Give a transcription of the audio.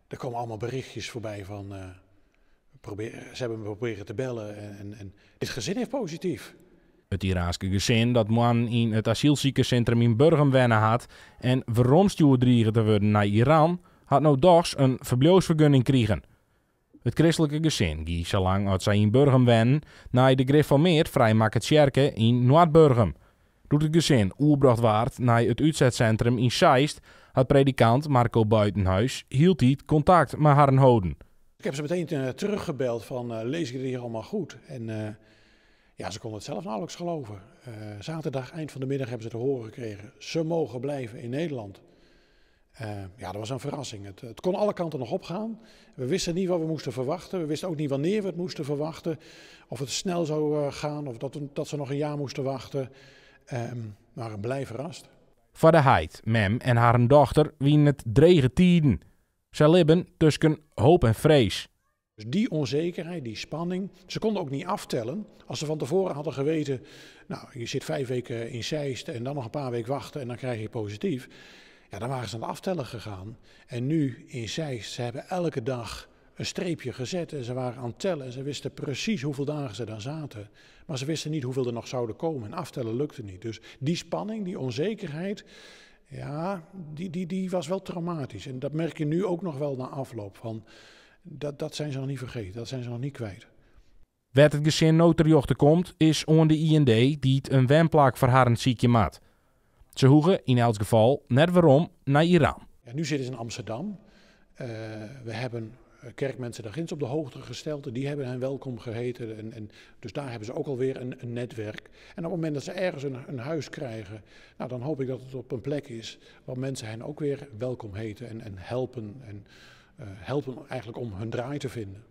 Er komen allemaal berichtjes voorbij van, ze hebben me proberen te bellen en dit gezin heeft positief. Het Iraanse gezin dat man in het asielziekencentrum in Burgum wennen had en veromstuurd dreigen te worden naar Iran, had nou dochs een verblijfsvergunning kregen. Het christelijke gezin gie zolang als zij in Burgum wennen naar de gereformeerd vrijmakkerskerke in Noord-Burgum. Doet het gezin oerbracht waard naar het uitzetcentrum in Zeist, had predikant Marco Buitenhuis hield hij contact met haar houden. Ik heb ze meteen teruggebeld van lees ik het hier allemaal goed? En ja, ze konden het zelf nauwelijks geloven. Zaterdag, eind van de middag, hebben ze te horen gekregen. Ze mogen blijven in Nederland. Ja, dat was een verrassing. Het kon alle kanten nog opgaan. We wisten niet wat we moesten verwachten. We wisten ook niet wanneer we het moesten verwachten. Of het snel zou gaan of dat ze nog een jaar moesten wachten. Maar blij verrast. Voor de heid, mem en haar dochter wien het drege tijden. Ze leven tussen hoop en vrees. Dus die onzekerheid, die spanning, ze konden ook niet aftellen. Als ze van tevoren hadden geweten, nou, je zit 5 weken in Zeist en dan nog een paar weken wachten en dan krijg je positief. Ja, dan waren ze aan het aftellen gegaan. En nu in Zeist, ze hebben elke dag een streepje gezet en ze waren aan het tellen. En ze wisten precies hoeveel dagen ze daar zaten. Maar ze wisten niet hoeveel er nog zouden komen. En aftellen lukte niet. Dus die spanning, die onzekerheid, ja, die was wel traumatisch. En dat merk je nu ook nog wel na afloop van. Dat zijn ze nog niet vergeten, dat zijn ze nog niet kwijt. Wat het gezin noterjochten komt, is on de IND die het een wenplaak voor haar een ziekje maakt. Ze hoegen in elk geval net waarom naar Iran. Ja, nu zitten ze in Amsterdam. We hebben kerkmensen daar ginds op de hoogte gesteld. Die hebben hen welkom geheten. En dus daar hebben ze ook alweer een netwerk. En op het moment dat ze ergens een huis krijgen, nou, dan hoop ik dat het op een plek is waar mensen hen ook weer welkom heten en helpen. En helpen eigenlijk om hun draai te vinden.